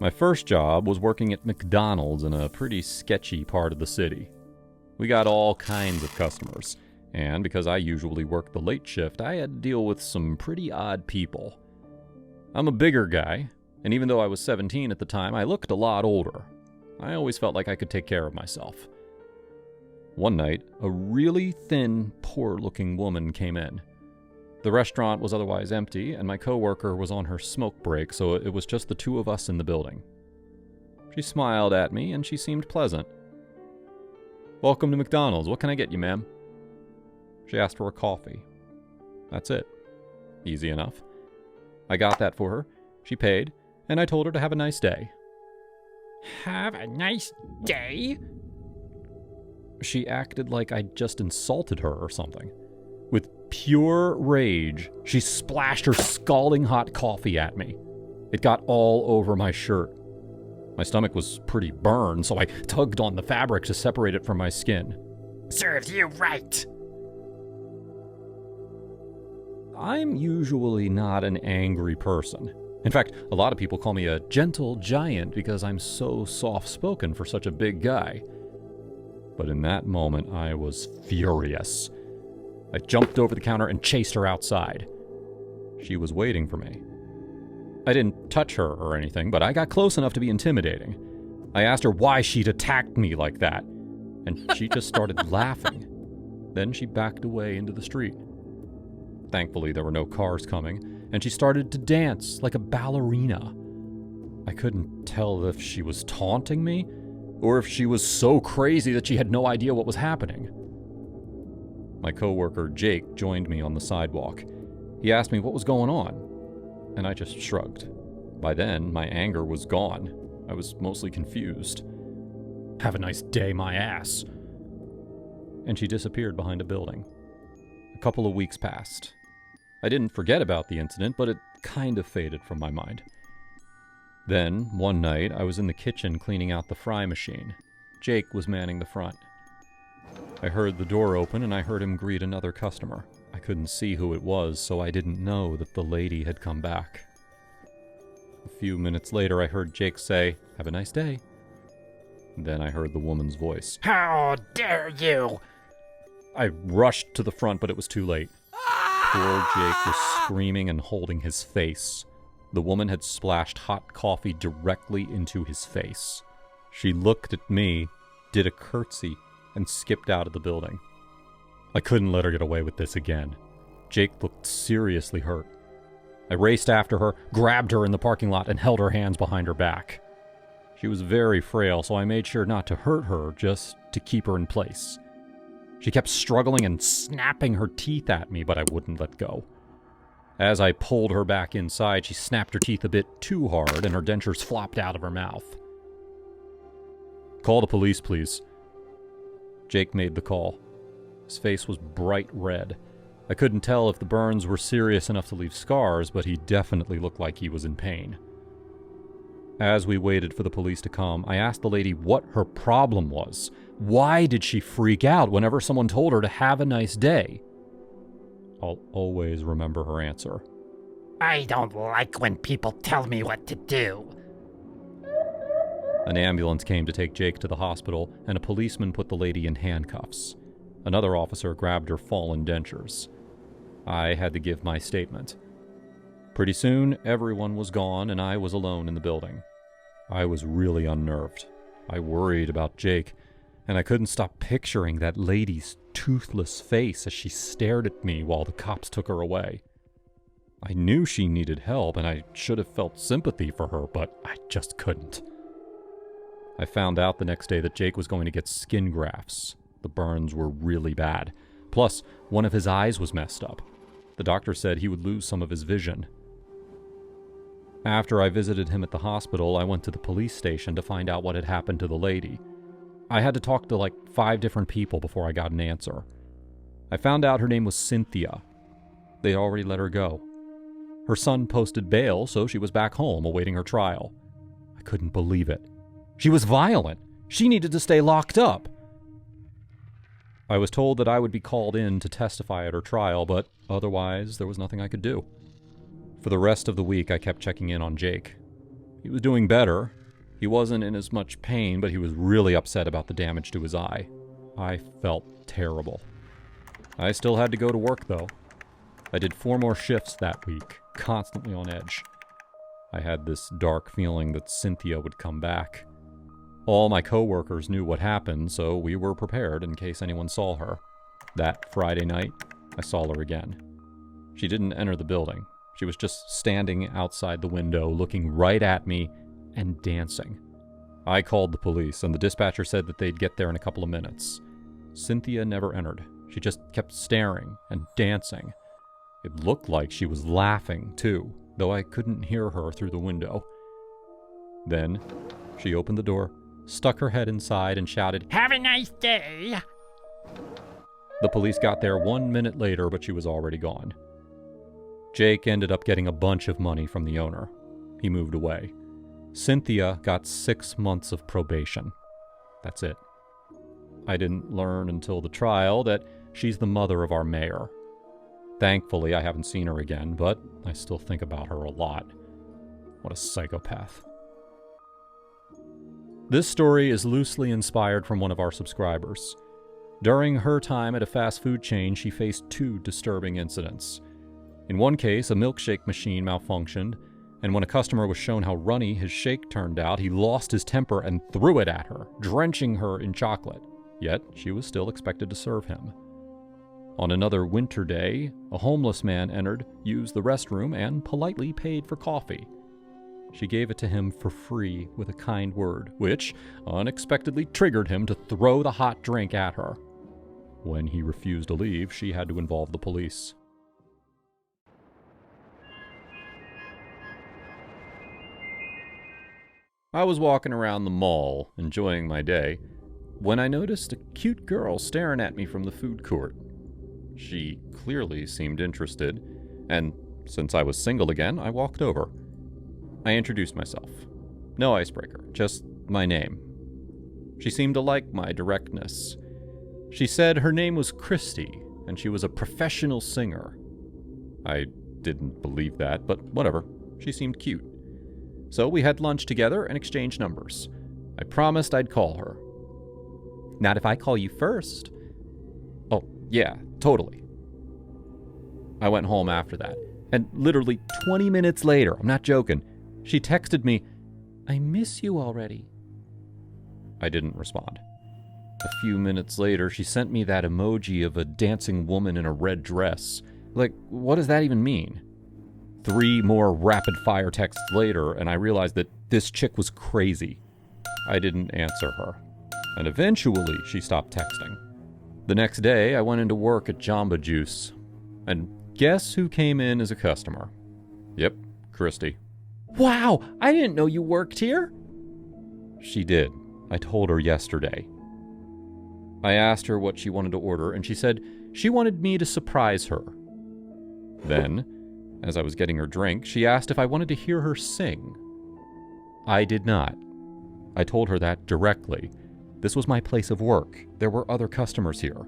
My first job was working at McDonald's in a pretty sketchy part of the city. We got all kinds of customers, and because I usually worked the late shift, I had to deal with some pretty odd people. I'm a bigger guy, and even though I was 17 at the time, I looked a lot older. I always felt like I could take care of myself. One night, a really thin, poor-looking woman came in. The restaurant was otherwise empty, and my coworker was on her smoke break, so it was just the two of us in the building. She smiled at me, and she seemed pleasant. "Welcome to McDonald's. What can I get you, ma'am?" She asked for a coffee. That's it. Easy enough. I got that for her. She paid, and I told her to have a nice day. Have a nice day? She acted like I'd just insulted her or something. With pure rage, she splashed her scalding hot coffee at me. It got all over my shirt. My stomach was pretty burned, so I tugged on the fabric to separate it from my skin. Serves you right. I'm usually not an angry person. In fact, a lot of people call me a gentle giant because I'm so soft-spoken for such a big guy. But in that moment, I was furious. I jumped over the counter and chased her outside. She was waiting for me. I didn't touch her or anything, but I got close enough to be intimidating. I asked her why she'd attacked me like that, and she just started laughing. Then she backed away into the street. Thankfully, there were no cars coming, and she started to dance like a ballerina. I couldn't tell if she was taunting me, or if she was so crazy that she had no idea what was happening. My coworker, Jake, joined me on the sidewalk. He asked me what was going on, and I just shrugged. By then, my anger was gone. I was mostly confused. "Have a nice day, my ass." And she disappeared behind a building. A couple of weeks passed. I didn't forget about the incident, but it kind of faded from my mind. Then, one night, I was in the kitchen cleaning out the fry machine. Jake was manning the front. I heard the door open and I heard him greet another customer. I couldn't see who it was, so I didn't know that the lady had come back. A few minutes later, I heard Jake say, "Have a nice day." Then I heard the woman's voice. How dare you! I rushed to the front, but it was too late. Poor Jake was screaming and holding his face. The woman had splashed hot coffee directly into his face. She looked at me, did a curtsy, and skipped out of the building. I couldn't let her get away with this again. Jake looked seriously hurt. I raced after her, grabbed her in the parking lot, and held her hands behind her back. She was very frail, so I made sure not to hurt her, just to keep her in place. She kept struggling and snapping her teeth at me, but I wouldn't let go. As I pulled her back inside, she snapped her teeth a bit too hard, and her dentures flopped out of her mouth. "Call the police, please." Jake made the call. His face was bright red. I couldn't tell if the burns were serious enough to leave scars, but he definitely looked like he was in pain. As we waited for the police to come, I asked the lady what her problem was. Why did she freak out whenever someone told her to have a nice day? I'll always remember her answer. I don't like when people tell me what to do. An ambulance came to take Jake to the hospital, and a policeman put the lady in handcuffs. Another officer grabbed her fallen dentures. I had to give my statement. Pretty soon, everyone was gone, and I was alone in the building. I was really unnerved. I worried about Jake, and I couldn't stop picturing that lady's toothless face as she stared at me while the cops took her away. I knew she needed help, and I should have felt sympathy for her, but I just couldn't. I found out the next day that Jake was going to get skin grafts. The burns were really bad. Plus, one of his eyes was messed up. The doctor said he would lose some of his vision. After I visited him at the hospital, I went to the police station to find out what had happened to the lady. I had to talk to like 5 different people before I got an answer. I found out her name was Cynthia. They already let her go. Her son posted bail, so she was back home awaiting her trial. I couldn't believe it. She was violent. She needed to stay locked up. I was told that I would be called in to testify at her trial, but otherwise there was nothing I could do. For the rest of the week, I kept checking in on Jake. He was doing better. He wasn't in as much pain, but he was really upset about the damage to his eye. I felt terrible. I still had to go to work, though. I did 4 more shifts that week, constantly on edge. I had this dark feeling that Cynthia would come back. All my coworkers knew what happened, so we were prepared in case anyone saw her. That Friday night, I saw her again. She didn't enter the building. She was just standing outside the window, looking right at me and dancing. I called the police, and the dispatcher said that they'd get there in a couple of minutes. Cynthia never entered. She just kept staring and dancing. It looked like she was laughing, too, though I couldn't hear her through the window. Then, she opened the door, stuck her head inside, and shouted, "Have a nice day." The police got there 1 minute later, but she was already gone. Jake ended up getting a bunch of money from the owner. He moved away. Cynthia got 6 months of probation. That's it. I didn't learn until the trial that she's the mother of our mayor. Thankfully, I haven't seen her again, but I still think about her a lot. What a psychopath. This story is loosely inspired from one of our subscribers. During her time at a fast food chain, she faced 2 disturbing incidents. In one case, a milkshake machine malfunctioned, and when a customer was shown how runny his shake turned out, he lost his temper and threw it at her, drenching her in chocolate. Yet, she was still expected to serve him. On another winter day, a homeless man entered, used the restroom, and politely paid for coffee. She gave it to him for free with a kind word, which unexpectedly triggered him to throw the hot drink at her. When he refused to leave, she had to involve the police. I was walking around the mall, enjoying my day, when I noticed a cute girl staring at me from the food court. She clearly seemed interested, and since I was single again, I walked over. I introduced myself. No icebreaker, just my name. She seemed to like my directness. She said her name was Christy, and she was a professional singer. I didn't believe that, but whatever. She seemed cute. So we had lunch together and exchanged numbers. I promised I'd call her. Not if I call you first. Oh, yeah, totally. I went home after that, and literally 20 minutes later, I'm not joking, she texted me, "I miss you already." I didn't respond. A few minutes later, she sent me that emoji of a dancing woman in a red dress. Like, what does that even mean? 3 more rapid-fire texts later, and I realized that this chick was crazy. I didn't answer her. And eventually, she stopped texting. The next day, I went into work at Jamba Juice. And guess who came in as a customer? Yep, Christy. "Wow, I didn't know you worked here." She did. I told her yesterday. I asked her what she wanted to order, and she said she wanted me to surprise her. Then, as I was getting her drink, she asked if I wanted to hear her sing. I did not. I told her that directly. This was my place of work. There were other customers here.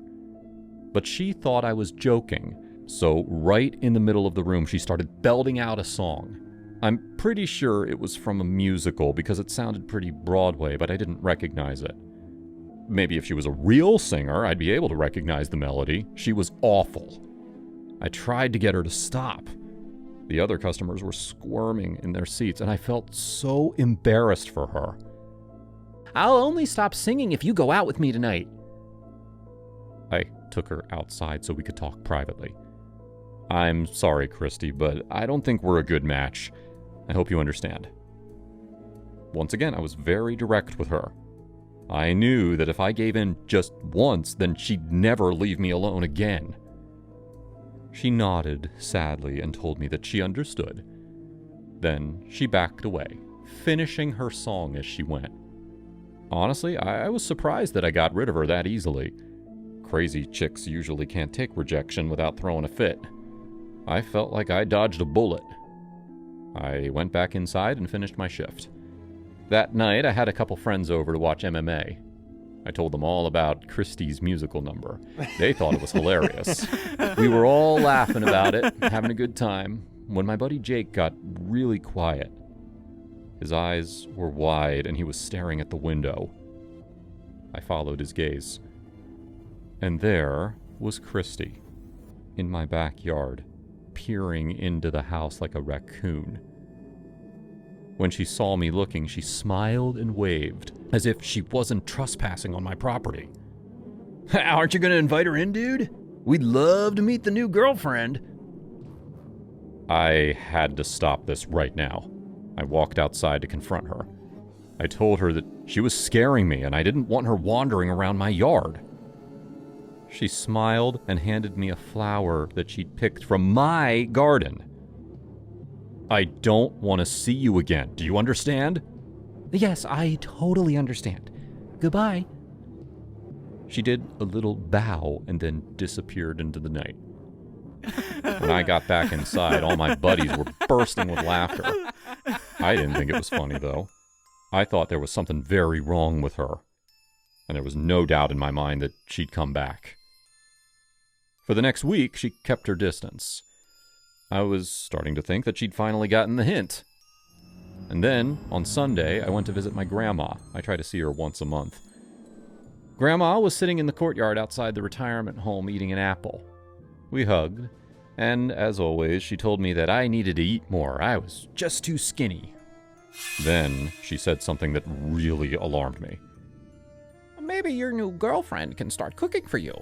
But she thought I was joking, so right in the middle of the room, she started belting out a song. I'm pretty sure it was from a musical because it sounded pretty Broadway, but I didn't recognize it. Maybe if she was a real singer, I'd be able to recognize the melody. She was awful. I tried to get her to stop. The other customers were squirming in their seats, and I felt so embarrassed for her. "I'll only stop singing if you go out with me tonight." I took her outside so we could talk privately. "I'm sorry, Christy, but I don't think we're a good match. I hope you understand." Once again, I was very direct with her. I knew that if I gave in just once, then she'd never leave me alone again. She nodded sadly and told me that she understood. Then she backed away, finishing her song as she went. Honestly, I was surprised that I got rid of her that easily. Crazy chicks usually can't take rejection without throwing a fit. I felt like I dodged a bullet. I went back inside and finished my shift. That night, I had a couple friends over to watch MMA. I told them all about Christie's musical number. They thought it was hilarious. We were all laughing about it, having a good time, when my buddy Jake got really quiet. His eyes were wide and he was staring at the window. I followed his gaze. And there was Christy, in my backyard, peering into the house like a raccoon. When she saw me looking, she smiled and waved, as if she wasn't trespassing on my property. Aren't you gonna invite her in, dude? We'd love to meet the new girlfriend. I had to stop this right now. I walked outside to confront her. I told her that she was scaring me and I didn't want her wandering around my yard. She smiled and handed me a flower that she'd picked from my garden. I don't want to see you again. Do you understand? Yes, I totally understand. Goodbye. She did a little bow and then disappeared into the night. When I got back inside, all my buddies were bursting with laughter. I didn't think it was funny, though. I thought there was something very wrong with her. And there was no doubt in my mind that she'd come back. For the next week, she kept her distance. I was starting to think that she'd finally gotten the hint. And then, on Sunday, I went to visit my grandma. I try to see her once a month. Grandma was sitting in the courtyard outside the retirement home eating an apple. We hugged, and as always, she told me that I needed to eat more. I was just too skinny. Then, she said something that really alarmed me. Maybe your new girlfriend can start cooking for you.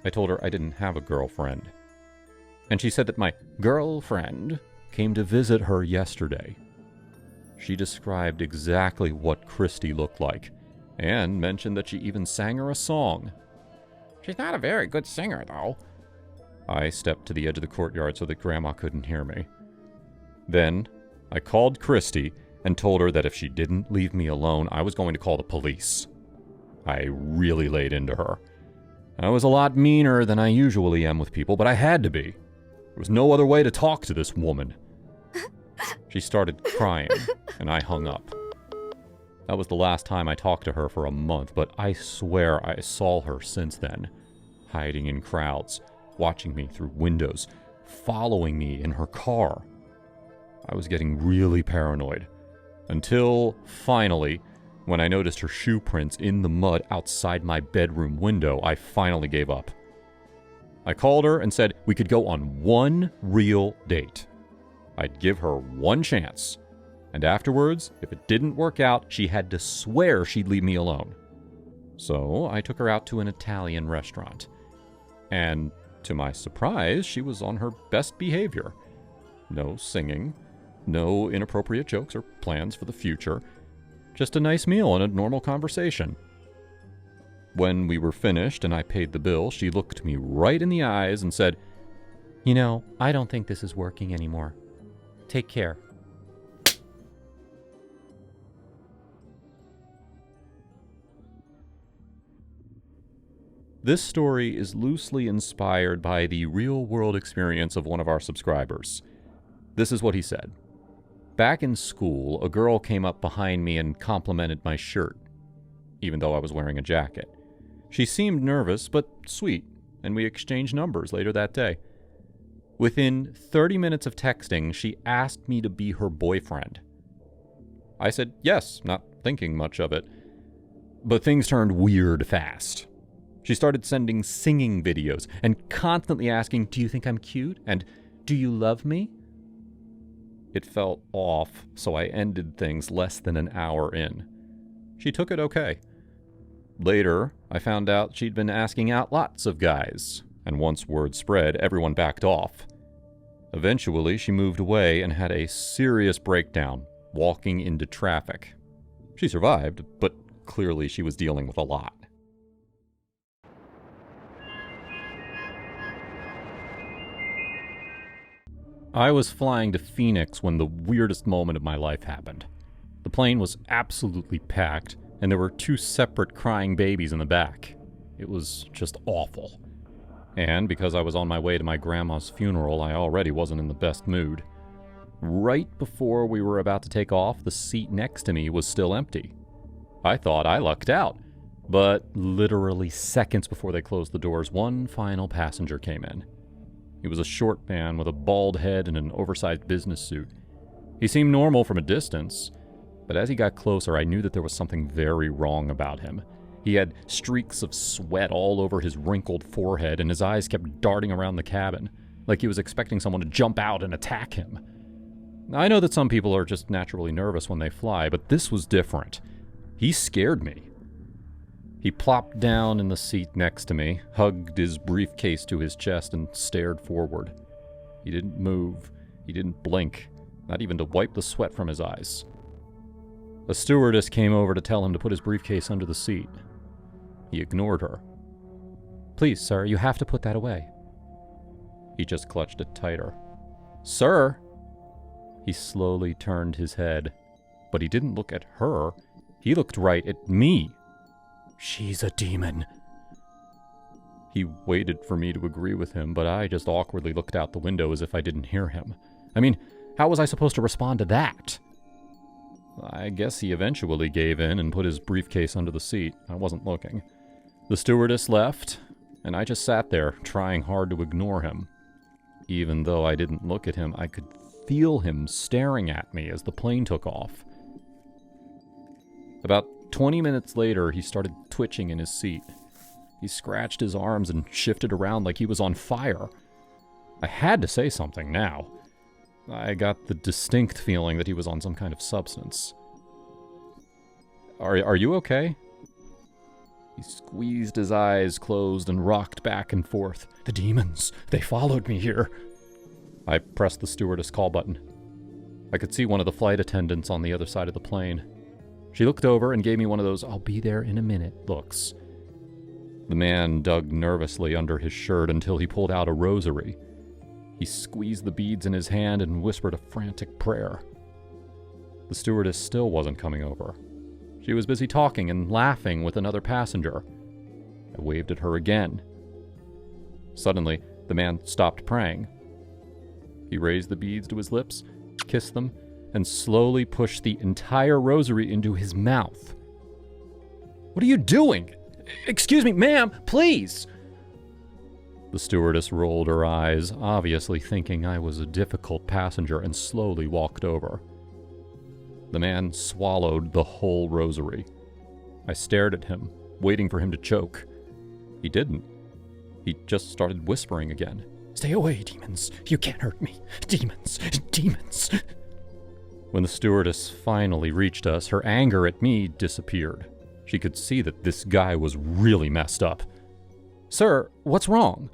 I told her I didn't have a girlfriend. And she said that my girlfriend came to visit her yesterday. She described exactly what Christy looked like, and mentioned that she even sang her a song. She's not a very good singer, though. I stepped to the edge of the courtyard so that Grandma couldn't hear me. Then, I called Christy and told her that if she didn't leave me alone, I was going to call the police. I really laid into her. I was a lot meaner than I usually am with people, but I had to be. There was no other way to talk to this woman. She started crying, and I hung up. That was the last time I talked to her for a month, but I swear I saw her since then, hiding in crowds, watching me through windows, following me in her car. I was getting really paranoid, until, finally, when I noticed her shoe prints in the mud outside my bedroom window, I finally gave up. I called her and said we could go on one real date. I'd give her one chance. And afterwards, if it didn't work out, she had to swear she'd leave me alone. So I took her out to an Italian restaurant. And to my surprise, she was on her best behavior. No singing, no inappropriate jokes or plans for the future. Just a nice meal and a normal conversation. When we were finished and I paid the bill, she looked me right in the eyes and said, "You know, I don't think this is working anymore. Take care." This story is loosely inspired by the real-world experience of one of our subscribers. This is what he said. Back in school, a girl came up behind me and complimented my shirt, even though I was wearing a jacket. She seemed nervous, but sweet, and we exchanged numbers later that day. Within 30 minutes of texting, she asked me to be her boyfriend. I said yes, not thinking much of it. But things turned weird fast. She started sending singing videos and constantly asking, "Do you think I'm cute?" and "Do you love me?" It felt off, so I ended things less than an hour in. She took it okay. Later, I found out she'd been asking out lots of guys, and once word spread, everyone backed off. Eventually, she moved away and had a serious breakdown, walking into traffic. She survived, but clearly she was dealing with a lot. I was flying to Phoenix when the weirdest moment of my life happened. The plane was absolutely packed, and there were 2 separate crying babies in the back. It was just awful. And because I was on my way to my grandma's funeral, I already wasn't in the best mood. Right before we were about to take off, the seat next to me was still empty. I thought I lucked out, but literally seconds before they closed the doors, one final passenger came in. He was a short man with a bald head and an oversized business suit. He seemed normal from a distance, but as he got closer, I knew that there was something very wrong about him. He had streaks of sweat all over his wrinkled forehead, and his eyes kept darting around the cabin, like he was expecting someone to jump out and attack him. I know that some people are just naturally nervous when they fly, but this was different. He scared me. He plopped down in the seat next to me, hugged his briefcase to his chest, and stared forward. He didn't move. He didn't blink, not even to wipe the sweat from his eyes. A stewardess came over to tell him to put his briefcase under the seat. He ignored her. "Please, sir, you have to put that away." He just clutched it tighter. "Sir!" He slowly turned his head, but he didn't look at her. He looked right at me. "She's a demon." He waited for me to agree with him, but I just awkwardly looked out the window as if I didn't hear him. I mean, how was I supposed to respond to that? I guess he eventually gave in and put his briefcase under the seat. I wasn't looking. The stewardess left, and I just sat there, trying hard to ignore him. Even though I didn't look at him, I could feel him staring at me as the plane took off. About 20 minutes later, he started twitching in his seat. He scratched his arms and shifted around like he was on fire. I had to say something now. I got the distinct feeling that he was on some kind of substance. Are you okay?" He squeezed his eyes closed and rocked back and forth. "The demons, they followed me here." I pressed the stewardess call button. I could see one of the flight attendants on the other side of the plane. She looked over and gave me one of those "I'll be there in a minute" looks. The man dug nervously under his shirt until he pulled out a rosary. He squeezed the beads in his hand and whispered a frantic prayer. The stewardess still wasn't coming over. She was busy talking and laughing with another passenger. I waved at her again. Suddenly, the man stopped praying. He raised the beads to his lips, kissed them, and slowly pushed the entire rosary into his mouth. "What are you doing? Excuse me, ma'am, please!" The stewardess rolled her eyes, obviously thinking I was a difficult passenger, and slowly walked over. The man swallowed the whole rosary. I stared at him, waiting for him to choke. He didn't. He just started whispering again. "Stay away, demons. You can't hurt me. Demons. Demons." When the stewardess finally reached us, her anger at me disappeared. She could see that this guy was really messed up. "Sir, what's wrong?"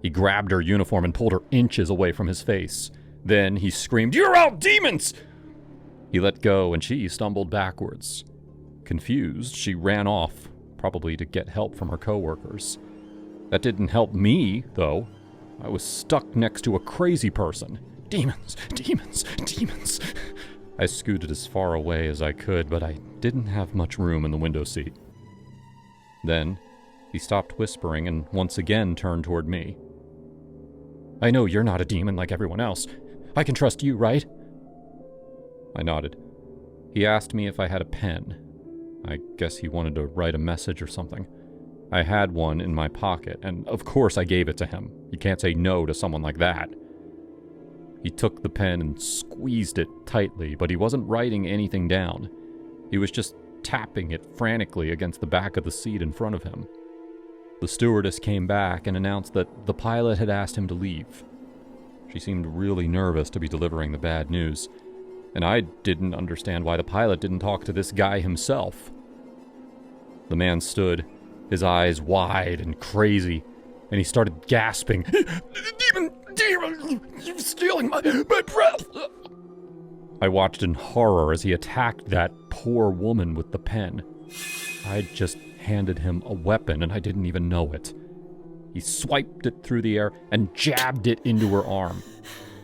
He grabbed her uniform and pulled her inches away from his face. Then he screamed, "You're all demons!" He let go and she stumbled backwards. Confused, she ran off, probably to get help from her coworkers. That didn't help me, though. I was stuck next to a crazy person. "Demons! Demons! Demons!" I scooted as far away as I could, but I didn't have much room in the window seat. Then, he stopped whispering and once again turned toward me. "I know you're not a demon like everyone else. I can trust you, right?" I nodded. He asked me if I had a pen. I guess he wanted to write a message or something. I had one in my pocket, and of course I gave it to him. You can't say no to someone like that. He took the pen and squeezed it tightly, but he wasn't writing anything down. He was just tapping it frantically against the back of the seat in front of him. The stewardess came back and announced that the pilot had asked him to leave. She seemed really nervous to be delivering the bad news, and I didn't understand why the pilot didn't talk to this guy himself. The man stood, his eyes wide and crazy, and he started gasping. Demon! Demon! You're stealing my breath! I watched in horror as he attacked that poor woman with the pen. I'd just handed him a weapon and I didn't even know it. He swiped it through the air and jabbed it into her arm.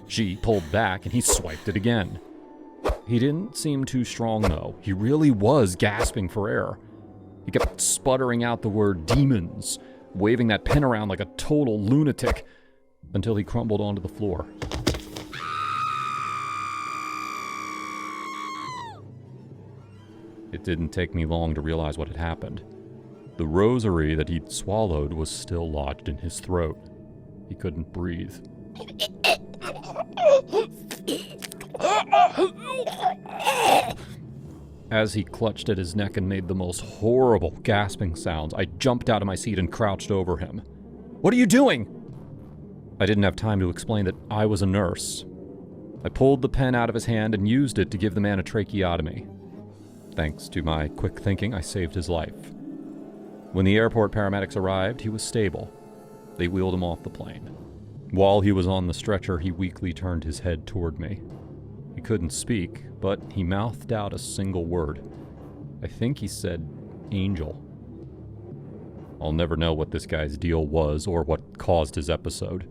She pulled back and he swiped it again. He didn't seem too strong, though. He really was gasping for air. He kept sputtering out the word demons, waving that pen around like a total lunatic, until he crumbled onto the floor. It didn't take me long to realize what had happened. The rosary that he'd swallowed was still lodged in his throat. He couldn't breathe. As he clutched at his neck and made the most horrible gasping sounds, I jumped out of my seat and crouched over him. "What are you doing?" I didn't have time to explain that I was a nurse. I pulled the pen out of his hand and used it to give the man a tracheotomy. Thanks to my quick thinking, I saved his life. When the airport paramedics arrived, he was stable. They wheeled him off the plane. While he was on the stretcher, he weakly turned his head toward me. He couldn't speak, but he mouthed out a single word. I think he said, "Angel." I'll never know what this guy's deal was or what caused his episode.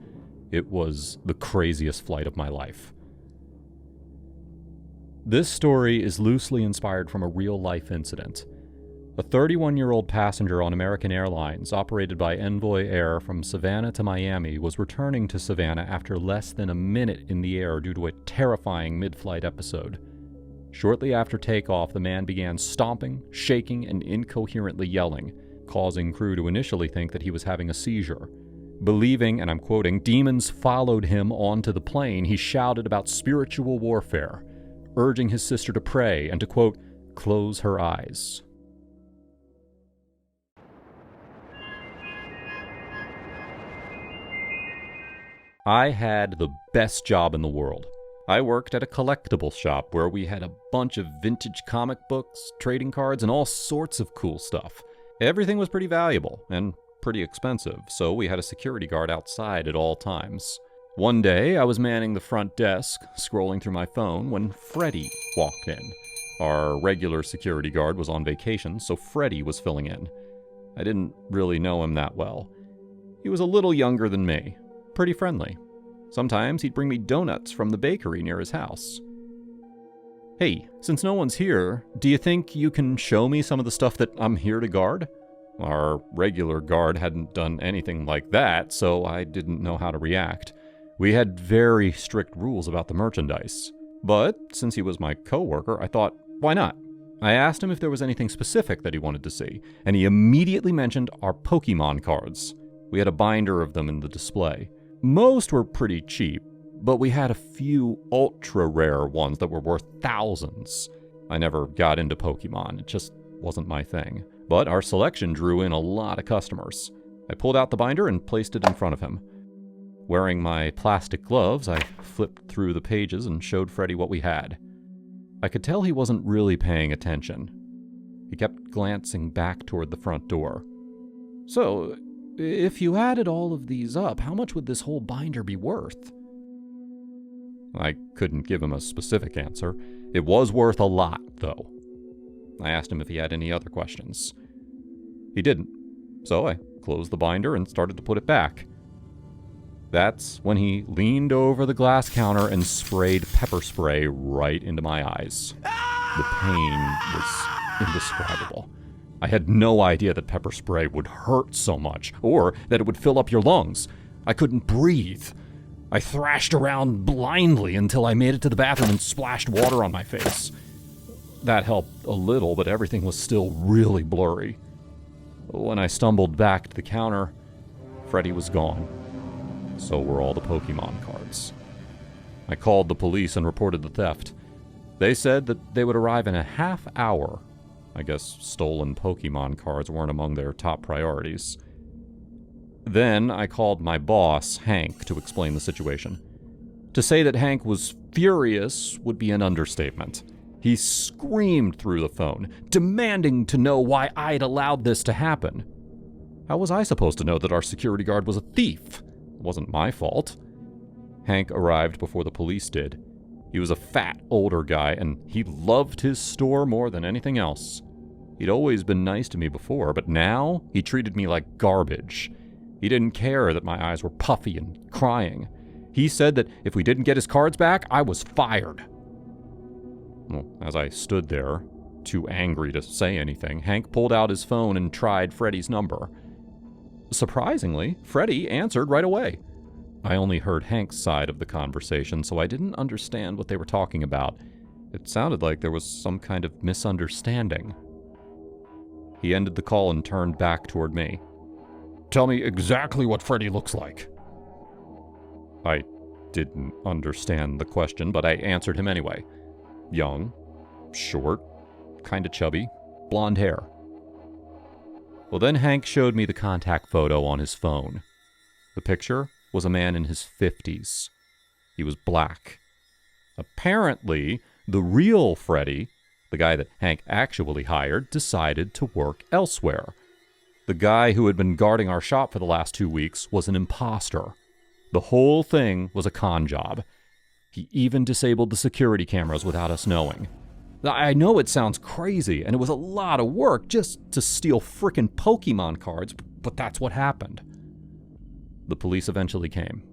It was the craziest flight of my life. This story is loosely inspired from a real-life incident. A 31-year-old passenger on American Airlines, operated by Envoy Air from Savannah to Miami, was returning to Savannah after less than a minute in the air due to a terrifying mid-flight episode. Shortly after takeoff, the man began stomping, shaking, and incoherently yelling, causing crew to initially think that he was having a seizure. Believing, and I'm quoting, demons followed him onto the plane, he shouted about spiritual warfare, urging his sister to pray and to, quote, close her eyes. I had the best job in the world. I worked at a collectible shop where we had a bunch of vintage comic books, trading cards, and all sorts of cool stuff. Everything was pretty valuable and pretty expensive, so we had a security guard outside at all times. One day, I was manning the front desk, scrolling through my phone, when Freddy walked in. Our regular security guard was on vacation, so Freddy was filling in. I didn't really know him that well. He was a little younger than me. Pretty friendly. Sometimes he'd bring me donuts from the bakery near his house. "Hey, since no one's here, do you think you can show me some of the stuff that I'm here to guard?" Our regular guard hadn't done anything like that, so I didn't know how to react. We had very strict rules about the merchandise. But since he was my coworker, I thought, why not? I asked him if there was anything specific that he wanted to see, and he immediately mentioned our Pokemon cards. We had a binder of them in the display. Most were pretty cheap, but we had a few ultra-rare ones that were worth thousands. I never got into Pokemon, it just wasn't my thing. But our selection drew in a lot of customers. I pulled out the binder and placed it in front of him. Wearing my plastic gloves, I flipped through the pages and showed Freddy what we had. I could tell he wasn't really paying attention. He kept glancing back toward the front door. "So, if you added all of these up, how much would this whole binder be worth?" I couldn't give him a specific answer. It was worth a lot, though. I asked him if he had any other questions. He didn't, so I closed the binder and started to put it back. That's when he leaned over the glass counter and sprayed pepper spray right into my eyes. The pain was indescribable. I had no idea that pepper spray would hurt so much, or that it would fill up your lungs. I couldn't breathe. I thrashed around blindly until I made it to the bathroom and splashed water on my face. That helped a little, but everything was still really blurry. When I stumbled back to the counter, Freddy was gone. So were all the Pokemon cards. I called the police and reported the theft. They said that they would arrive in a half hour. I guess stolen Pokemon cards weren't among their top priorities. Then I called my boss, Hank, to explain the situation. To say that Hank was furious would be an understatement. He screamed through the phone, demanding to know why I'd allowed this to happen. How was I supposed to know that our security guard was a thief? It wasn't my fault. Hank arrived before the police did. He was a fat, older guy, and he loved his store more than anything else. He'd always been nice to me before, but now he treated me like garbage. He didn't care that my eyes were puffy and crying. He said that if we didn't get his cards back, I was fired. Well, as I stood there, too angry to say anything, Hank pulled out his phone and tried Freddy's number. Surprisingly, Freddy answered right away. I only heard Hank's side of the conversation, so I didn't understand what they were talking about. It sounded like there was some kind of misunderstanding. He ended the call and turned back toward me. "Tell me exactly what Freddy looks like." I didn't understand the question, but I answered him anyway. Young, short, kinda chubby, blonde hair. Well, then Hank showed me the contact photo on his phone. The picture was a man in his 50s. He was black. Apparently, the real Freddy, the guy that Hank actually hired, decided to work elsewhere. The guy who had been guarding our shop for the last 2 weeks was an imposter. The whole thing was a con job. He even disabled the security cameras without us knowing. I know it sounds crazy, and it was a lot of work just to steal frickin' Pokemon cards, but that's what happened. The police eventually came.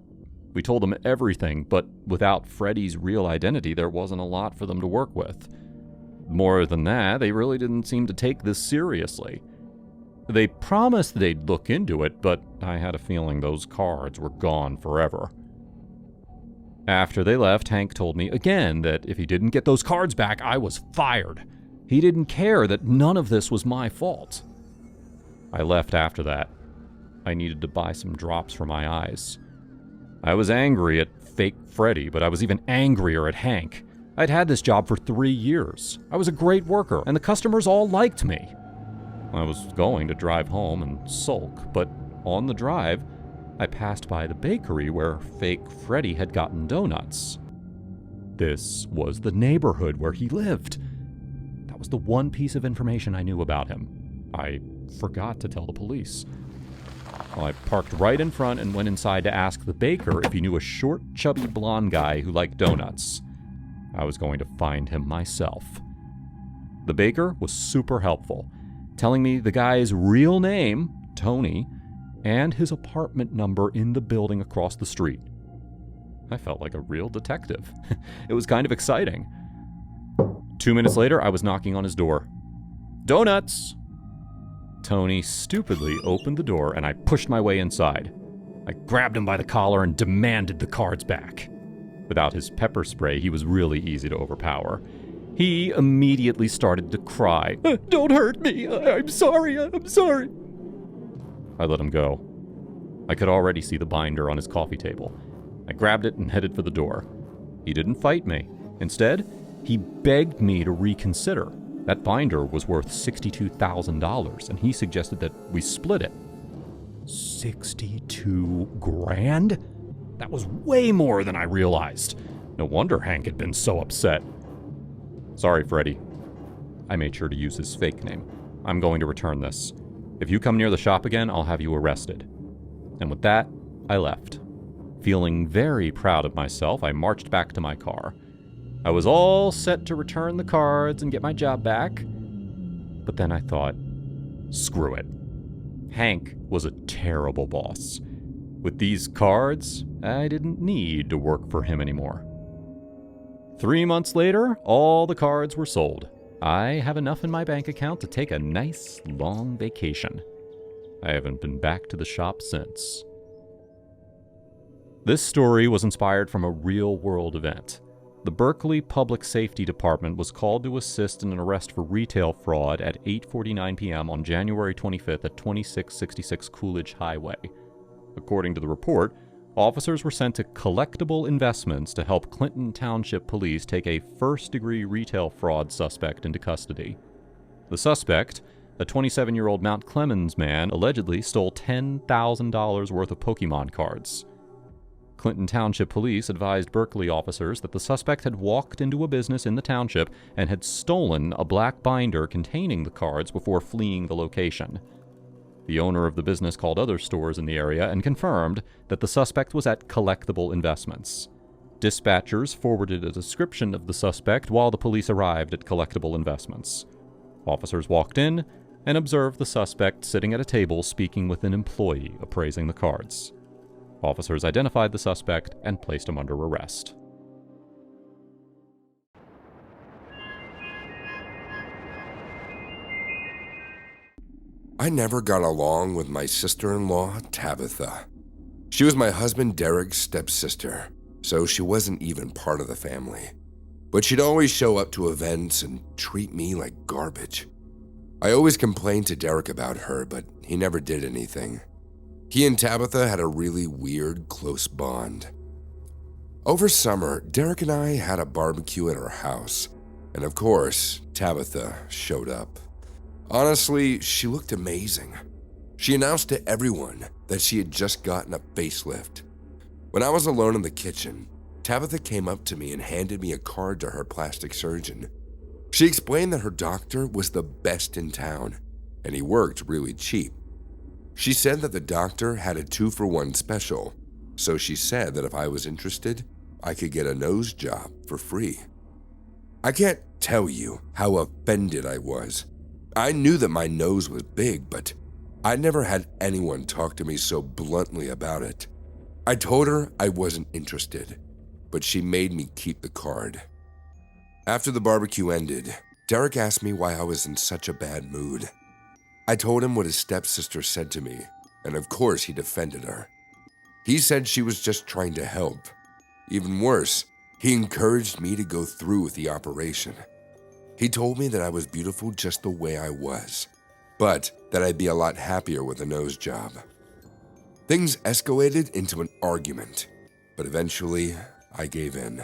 We told them everything, but without Freddy's real identity, there wasn't a lot for them to work with. More than that, they really didn't seem to take this seriously. They promised they'd look into it, but I had a feeling those cards were gone forever. After they left, Hank told me again that if he didn't get those cards back, I was fired. He didn't care that none of this was my fault. I left after that. I needed to buy some drops for my eyes. I was angry at fake Freddy, but I was even angrier at Hank. I'd had this job for 3 years. I was a great worker, and the customers all liked me. I was going to drive home and sulk, but on the drive, I passed by the bakery where fake Freddy had gotten donuts. This was the neighborhood where he lived. That was the one piece of information I knew about him. I forgot to tell the police. Well, I parked right in front and went inside to ask the baker if he knew a short, chubby blonde guy who liked donuts. I was going to find him myself. The baker was super helpful, telling me the guy's real name, Tony, and his apartment number in the building across the street. I felt like a real detective. It was kind of exciting. 2 minutes later, I was knocking on his door. "Donuts!" Tony stupidly opened the door, and I pushed my way inside. I grabbed him by the collar and demanded the cards back. Without his pepper spray, he was really easy to overpower. He immediately started to cry. "Don't hurt me! I'm sorry! I'm sorry!" I let him go. I could already see the binder on his coffee table. I grabbed it and headed for the door. He didn't fight me. Instead, he begged me to reconsider. That binder was worth $62,000, and he suggested that we split it. 62 grand? That was way more than I realized. No wonder Hank had been so upset. "Sorry, Freddy." I made sure to use his fake name. "I'm going to return this. If you come near the shop again, I'll have you arrested." And with that, I left. Feeling very proud of myself, I marched back to my car. I was all set to return the cards and get my job back. But then I thought, screw it. Hank was a terrible boss. With these cards, I didn't need to work for him anymore. 3 months later, all the cards were sold. I have enough in my bank account to take a nice, long vacation. I haven't been back to the shop since. This story was inspired from a real-world event. The Berkeley Public Safety Department was called to assist in an arrest for retail fraud at 8:49 p.m. on January 25th at 2666 Coolidge Highway. According to the report, officers were sent to Collectible Investments to help Clinton Township Police take a first-degree retail fraud suspect into custody. The suspect, a 27-year-old Mount Clemens man, allegedly stole $10,000 worth of Pokemon cards. Clinton Township Police advised Berkeley officers that the suspect had walked into a business in the township and had stolen a black binder containing the cards before fleeing the location. The owner of the business called other stores in the area and confirmed that the suspect was at Collectible Investments. Dispatchers forwarded a description of the suspect while the police arrived at Collectible Investments. Officers walked in and observed the suspect sitting at a table speaking with an employee appraising the cards. Officers identified the suspect and placed him under arrest. I never got along with my sister-in-law, Tabitha. She was my husband Derek's stepsister, so she wasn't even part of the family. But she'd always show up to events and treat me like garbage. I always complained to Derek about her, but he never did anything. He and Tabitha had a really weird, close bond. Over summer, Derek and I had a barbecue at our house, and of course, Tabitha showed up. Honestly, she looked amazing. She announced to everyone that she had just gotten a facelift. When I was alone in the kitchen, Tabitha came up to me and handed me a card to her plastic surgeon. She explained that her doctor was the best in town, and he worked really cheap. She said that the doctor had a 2-for-1 special, so she said that if I was interested, I could get a nose job for free. I can't tell you how offended I was. I knew that my nose was big, but I never had anyone talk to me so bluntly about it. I told her I wasn't interested, but she made me keep the card. After the barbecue ended, Derek asked me why I was in such a bad mood. I told him what his stepsister said to me, and of course he defended her. He said she was just trying to help. Even worse, he encouraged me to go through with the operation. He told me that I was beautiful just the way I was, but that I'd be a lot happier with a nose job. Things escalated into an argument, but eventually I gave in.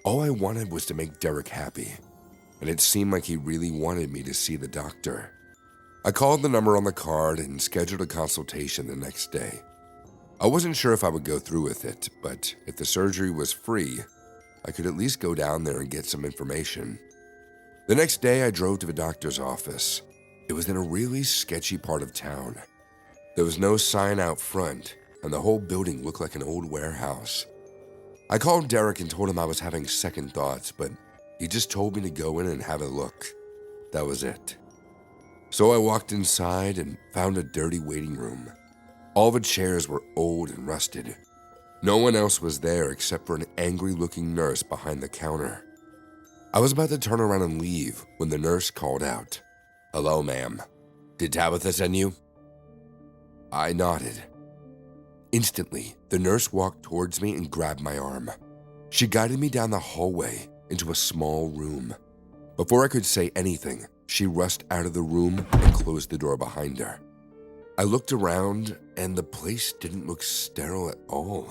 All I wanted was to make Derek happy, and it seemed like he really wanted me to see the doctor. I called the number on the card and scheduled a consultation the next day. I wasn't sure if I would go through with it, but if the surgery was free, I could at least go down there and get some information. The next day, I drove to the doctor's office. It was in a really sketchy part of town. There was no sign out front, and the whole building looked like an old warehouse. I called Derek and told him I was having second thoughts, but he just told me to go in and have a look. That was it. So I walked inside and found a dirty waiting room. All the chairs were old and rusted. No one else was there except for an angry-looking nurse behind the counter. I was about to turn around and leave when the nurse called out, "Hello, ma'am. Did Tabitha send you?" I nodded. Instantly, the nurse walked towards me and grabbed my arm. She guided me down the hallway into a small room. Before I could say anything, she rushed out of the room and closed the door behind her. I looked around, and the place didn't look sterile at all.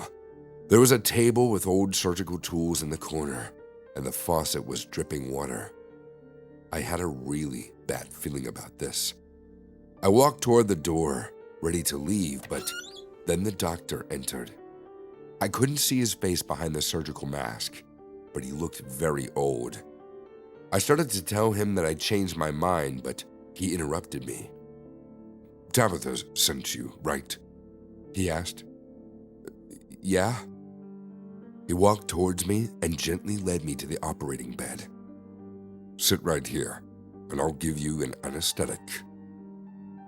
There was a table with old surgical tools in the corner, and the faucet was dripping water. I had a really bad feeling about this. I walked toward the door, ready to leave, but then the doctor entered. I couldn't see his face behind the surgical mask, but he looked very old. I started to tell him that I'd changed my mind, but he interrupted me. "Tabitha sent you, right?" he asked. "Yeah." He walked towards me and gently led me to the operating bed. "Sit right here, and I'll give you an anesthetic."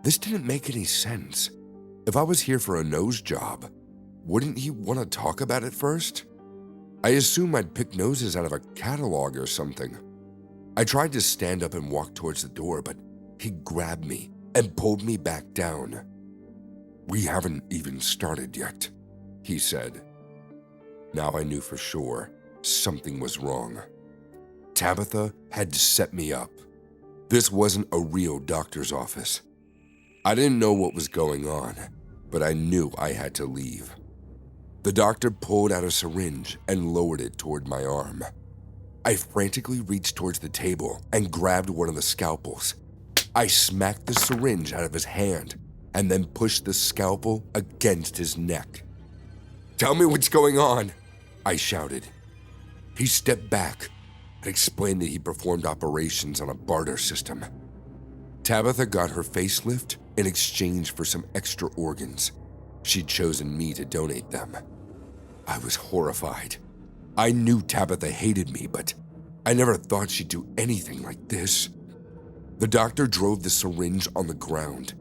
This didn't make any sense. If I was here for a nose job, wouldn't he want to talk about it first? I assumed I'd pick noses out of a catalog or something. I tried to stand up and walk towards the door, but he grabbed me and pulled me back down. "We haven't even started yet," he said. Now I knew for sure something was wrong. Tabitha had set me up. This wasn't a real doctor's office. I didn't know what was going on, but I knew I had to leave. The doctor pulled out a syringe and lowered it toward my arm. I frantically reached towards the table and grabbed one of the scalpels. I smacked the syringe out of his hand and then pushed the scalpel against his neck. "Tell me what's going on," I shouted. He stepped back and explained that he performed operations on a barter system. Tabitha got her facelift in exchange for some extra organs. She'd chosen me to donate them. I was horrified. I knew Tabitha hated me, but I never thought she'd do anything like this. The doctor drove the syringe on the ground,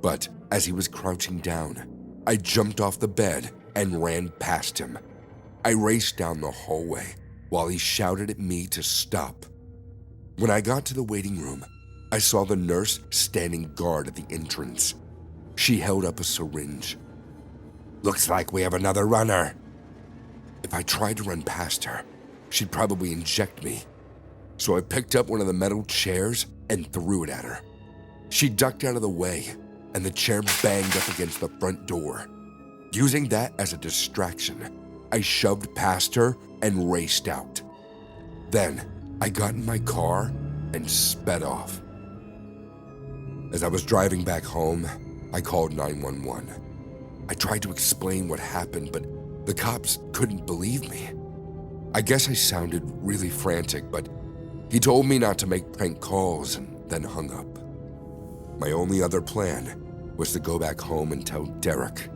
but as he was crouching down, I jumped off the bed and ran past him. I raced down the hallway while he shouted at me to stop. When I got to the waiting room, I saw the nurse standing guard at the entrance. She held up a syringe. "Looks like we have another runner." If I tried to run past her, she'd probably inject me. So I picked up one of the metal chairs and threw it at her. She ducked out of the way, and the chair banged up against the front door. Using that as a distraction, I shoved past her and raced out. Then, I got in my car and sped off. As I was driving back home, I called 911. I tried to explain what happened, but the cops couldn't believe me. I guess I sounded really frantic, but he told me not to make prank calls and then hung up. My only other plan was to go back home and tell Derek.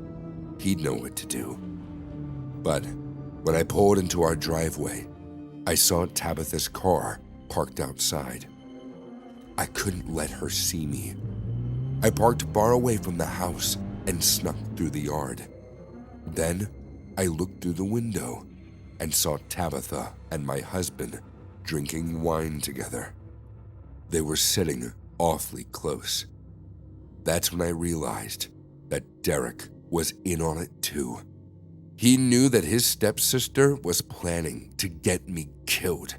He'd know what to do. But when I pulled into our driveway, I saw Tabitha's car parked outside. I couldn't let her see me. I parked far away from the house and snuck through the yard. Then I looked through the window and saw Tabitha and my husband drinking wine together. They were sitting awfully close. That's when I realized that Derek was in on it too. He knew that his stepsister was planning to get me killed.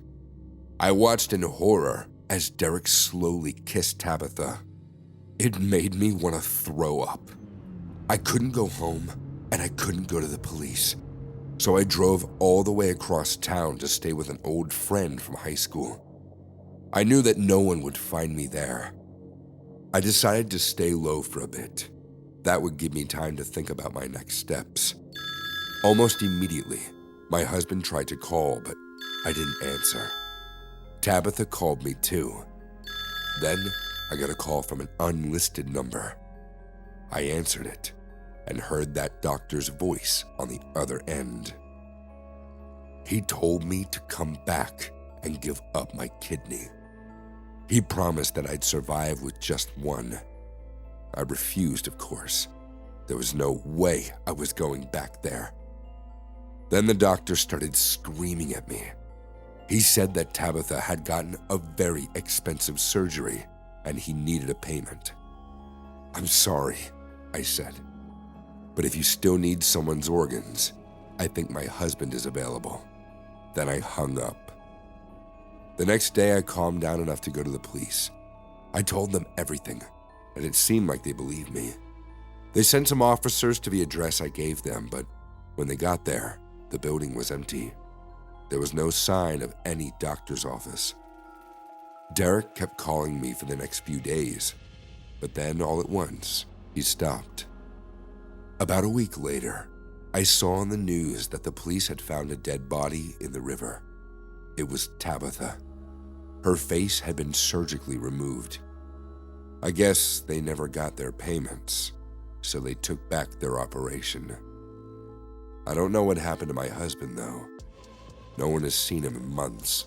I watched in horror as Derek slowly kissed Tabitha. It made me want to throw up. I couldn't go home and I couldn't go to the police. So I drove all the way across town to stay with an old friend from high school. I knew that no one would find me there. I decided to stay low for a bit. That would give me time to think about my next steps. Almost immediately, my husband tried to call, but I didn't answer. Tabitha called me too. Then I got a call from an unlisted number. I answered it and heard that doctor's voice on the other end. He told me to come back and give up my kidney. He promised that I'd survive with just one. I refused, of course. There was no way I was going back there. Then the doctor started screaming at me. He said that Tabitha had gotten a very expensive surgery and he needed a payment. "I'm sorry," I said, "but if you still need someone's organs, I think my husband is available." Then I hung up. The next day, I calmed down enough to go to the police. I told them everything, and it seemed like they believed me. They sent some officers to the address I gave them, but when they got there, the building was empty. There was no sign of any doctor's office. Derek kept calling me for the next few days, but then all at once, he stopped. About a week later, I saw on the news that the police had found a dead body in the river. It was Tabitha. Her face had been surgically removed. I guess they never got their payments, so they took back their operation. I don't know what happened to my husband, though. No one has seen him in months.